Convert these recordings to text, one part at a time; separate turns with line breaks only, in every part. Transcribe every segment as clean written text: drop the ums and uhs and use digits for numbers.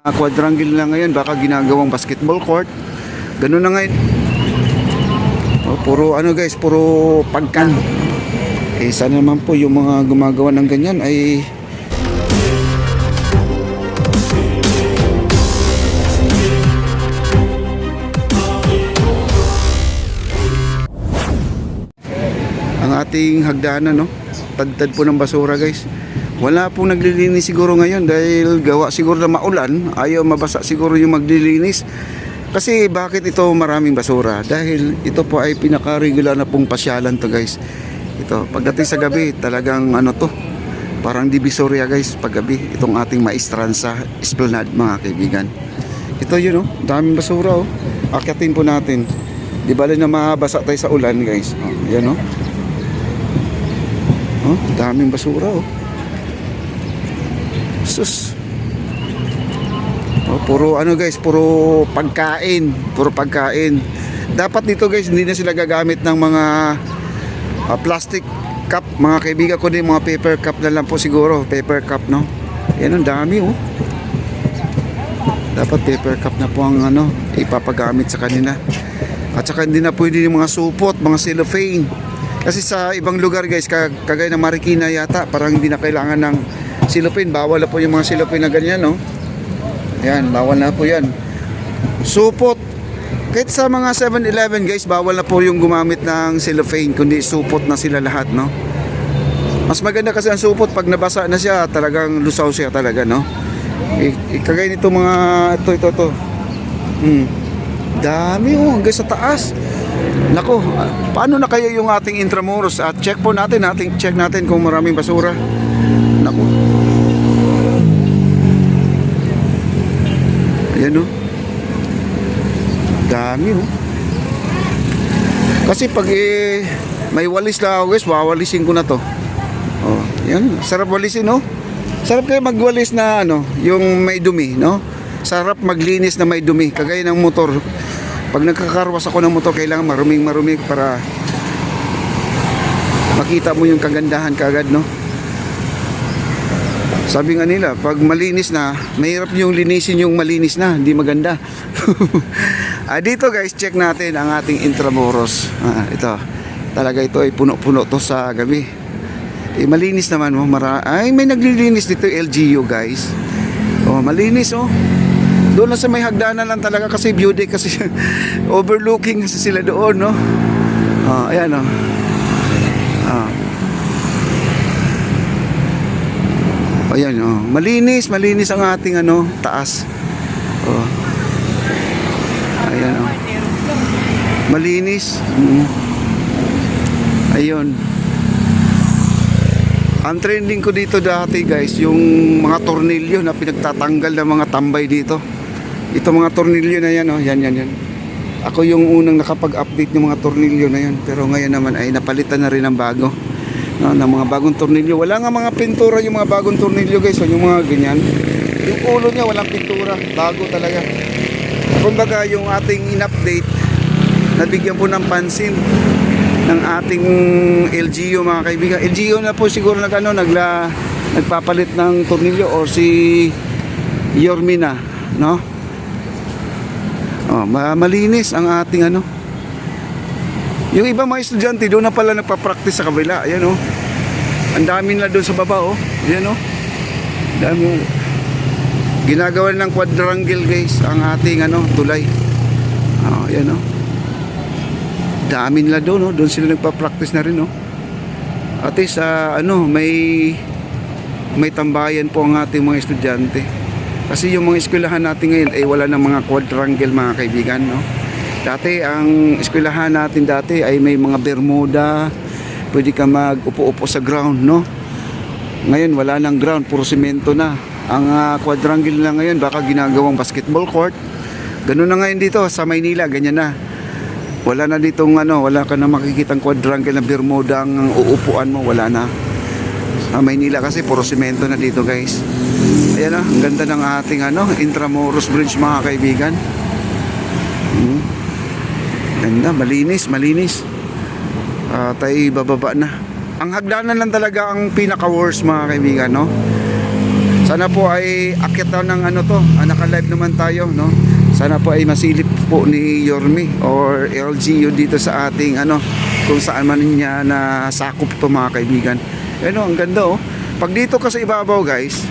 Quadrangle na ngayon, baka ginagawang basketball court. Ganun na ngayon. Puro ano guys, puro pagkan. Sana naman po yung mga gumagawa ng ganyan ay ang ating hagdanan, no? Tadtad po ng basura guys. Wala pong naglilinis siguro ngayon dahil gawa siguro na maulan, ayaw mabasa siguro yung maglilinis. Kasi bakit ito maraming basura? Dahil ito po ay pinaka-regular na pong pasyalan to guys. Ito, pagdating sa gabi, talagang ano to, parang divisoria guys, paggabi, itong ating Maestranza Esplanade mga kaibigan. Ito yun, oh, daming basura, oh. Akyatin po natin. Di bali na mabasa tayo sa ulan guys. Oh, yan, oh. Oh, daming basura, oh. Sus. Oh, puro ano guys, puro pagkain, puro pagkain. Dapat dito guys, hindi na sila gagamit ng mga plastic cup, mga kaibigan ko din, mga paper cup na lang po siguro, paper cup, no. Yan ang dami, oh. Dapat paper cup na po ang ano, ipapagamit sa kanila. At saka hindi na pwede yung mga supot, mga cellophane. Kasi sa ibang lugar guys, kagaya ng Marikina yata, parang hindi na kailangan ng cellophane. Bawal na po yung mga cellophane na ganyan, no. Yan, bawal na po yan. Supot, kahit sa mga 7-Eleven guys, bawal na po yung gumamit ng cellophane, kundi supot na sila lahat, no. Mas maganda kasi ang supot, pag nabasa na siya, talagang lusaw siya talaga, no. Kagaya nito mga ito. Dami, oh, hanggang sa taas. Nako, paano na kaya yung ating Intramuros? At check po natin, check natin kung maraming basura. Nako. Ayan, oh. Dami, oh. Kasi pag may walis lang ako guys, wawalisin ko na to. Oh, yan, sarap walisin, no. Sarap kayo magwalis na ano, yung may dumi, no. Sarap maglinis na may dumi, kagaya ng motor. Pag nagkakarwas ako ng motor, kailangan maruming para makita mo yung kagandahan kagad, no. Sabi nga nila, pag malinis na, mahirap yung linisin yung malinis na, hindi maganda. Dito guys, check natin ang ating Intramuros. Ito, talaga ito ay puno-puno to sa gabi. Malinis naman, oh, ay may naglilinis dito, LGU guys. Oh, malinis, oh. Doon lang sa may hagdanan lang talaga kasi view deck kasi overlooking kasi sila doon, no. Ayan, oh. Ayan, oh. Malinis ang ating ano, taas. Oh. Ayan, oh. Malinis. Ayun. Ang trending ko dito dati guys, yung mga tornilyo na pinagtatanggal ng mga tambay dito. Ito mga tornilyo na yan, oh. Yan. Ako yung unang nakapag-update ng mga tornilyo na yan. Pero ngayon naman ay napalitan na rin ng bago, no, ng mga bagong tornilyo. Wala nga mga pintura yung mga bagong tornilyo guys, so yung mga ganyan. Yung ulo niya walang pintura, bago talaga. Kumbaga yung ating in-update, nabigyan po ng pansin ng ating LGU mga kaibigan. LGU na po siguro nagpapalit ng tornilyo, o si Yormina, no. Malinis ang ating ano. Yung iba mga estudyante doon na pala nagpa-practice sa kabila. Ayan, oh. Ang dami na doon sa baba, oh. Ayan, oh. Dami. Ginagawa ng quadrangle guys ang ating ano, tulay. Ayan, oh. Dami nila doon, oh. Doon sila nagpa-practice na rin, oh. At least ano, may tambayan po ang ating mga estudyante. Kasi yung mga eskwelahan natin ngayon ay wala ng mga quadrangle mga kaibigan, no. Dati ang eskwelahan natin dati ay may mga bermuda, pwede ka mag-upo-upo sa ground, no. Ngayon wala nang ground, puro semento na. Ang quadrangle na ngayon baka ginagawang basketball court. Ganun na ngayon dito sa Maynila, ganyan na. Wala na ditong ano, wala ka na makikitang quadrangle na bermuda ang uupuan mo, wala na. Sa Maynila kasi puro semento na dito guys. Ayan, ang ganda ng ating ano, Intramuros Bridge mga kaibigan. Ganda, malinis. Tayo bababa na. Ang hagdanan lang talaga ang pinaka-worst mga kaibigan, no. Sana po ay akyat na ng ano to, naka-live naman tayo, no? Sana po ay masilip po ni Yorme or LGU dito sa ating ano, kung saan man niya na sakop to mga kaibigan. Ano, ang ganda oh. Pag dito ka sa ibabaw guys,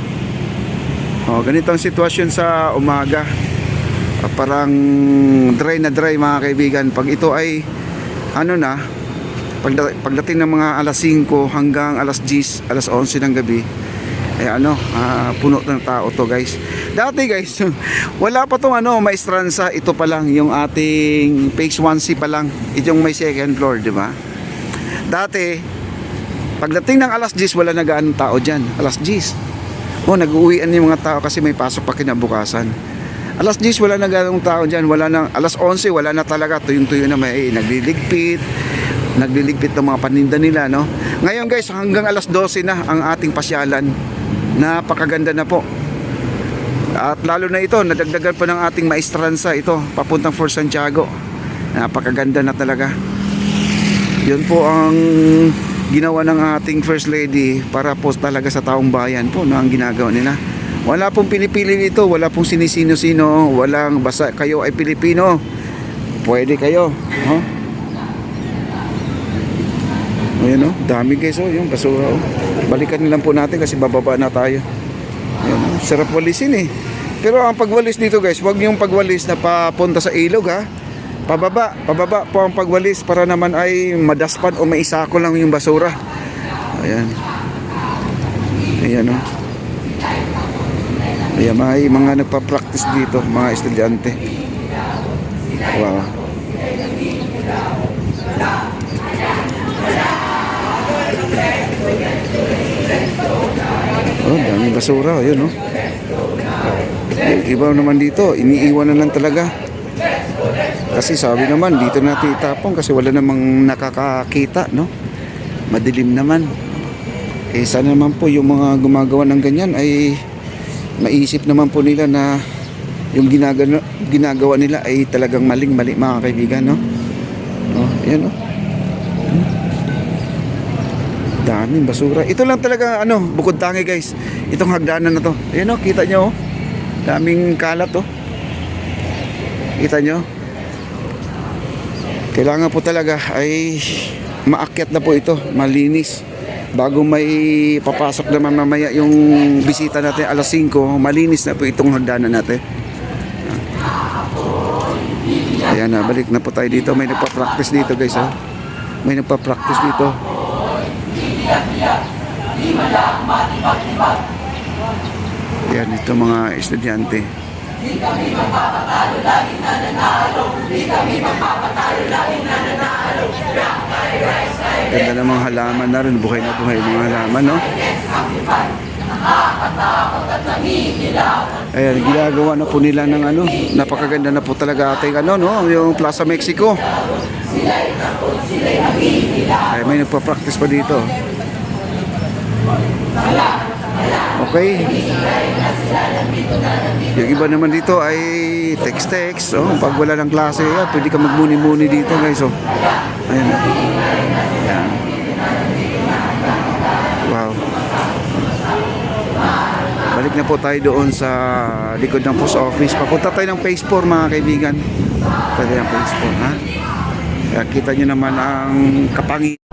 oh, ganito ang sitwasyon sa umaga. Parang dry na dry mga kaibigan. Pag ito ay ano na, pagdating ng mga alas 5 hanggang alas 10, alas 11 ng gabi, eh ano, puno ng tao to guys. Dati guys, wala pa tong ano, Maestranza, ito pa lang yung ating phase 1C pa lang, itong may second floor, di ba? Dati, pagdating ng alas 10, wala na gaanong tao diyan. Alas 10. Oh, nag-uwian yung mga tao kasi may pasok pa kinabukasan. Alas 10, wala na gaanong tao diyan, wala na. Alas 11, wala na talaga, tuyong-tuyo na may nagliligpit ng mga paninda nila, no? Ngayon guys, hanggang alas 12 na ang ating pasyalan. Napakaganda na po. At lalo na ito, nadagdagan pa ng ating Maestranza ito, papuntang Fort Santiago. Napakaganda na talaga. Yun po ang ginawa ng ating First Lady para po talaga sa taong bayan po, no, ang ginagawa nila. Wala pong pinipili dito, wala pong sinisino-sino, walang basta kayo ay Pilipino, pwede kayo, no? Ayan o, dami guys o, yung basura o. Balikan lang po natin kasi bababa na tayo. Ayan o, sarap walisin eh. Pero ang pagwalis dito guys, huwag yung pagwalis na papunta sa ilog ha. Pababa po ang pagwalis para naman ay madaspan o maisako lang yung basura. Ayan. Ayan o. Ayan, may mga nagpa-practice dito, mga estudyante. Wow. Oh, daming basura, ayun, no? Yung iba naman dito, iniiwan na lang talaga. Kasi sabi naman, dito natin itapon kasi wala namang nakakakita, no? Madilim naman. Eh, sana naman po yung mga gumagawa ng ganyan ay maisip naman po nila na yung ginagawa nila ay talagang mali mga kaibigan, no? Oh, ayan, no? Daming basura. Ito lang talaga ano, bukod tangi guys. Itong hagdanan na to. Ayan o, kita nyo oh. Daming kalat oh. Kita nyo. Kailangan po talaga ay maakyat na po ito, malinis. Bago may papasok naman mamaya yung bisita natin alas 5, malinis na po itong hagdanan natin. Ayan na, balik na po tayo dito. May nagpa-practice dito guys oh. May nagpa-practice dito. Yan, ito mga estudyante. Ganda ng mga halaman na rin. Buhay na buhay mga halaman, no? Ayan, ginagawa na po nila ng ano. Napakaganda na po talaga ating ano, no? Yung Plaza Mexico. Ay, may nagpa-practice pa dito. Okay. Yung iba naman dito ay text-text. Oh, pag wala ng klase, pwede ka magmuni-muni dito guys. Oh. Ayan. Ayan. Wow. Balik na po tayo doon sa likod ng post office. Papunta tayo ng phase 4 mga kaibigan. Pwede ng phase 4 ha. Kaya kita nyo naman ang kapangi.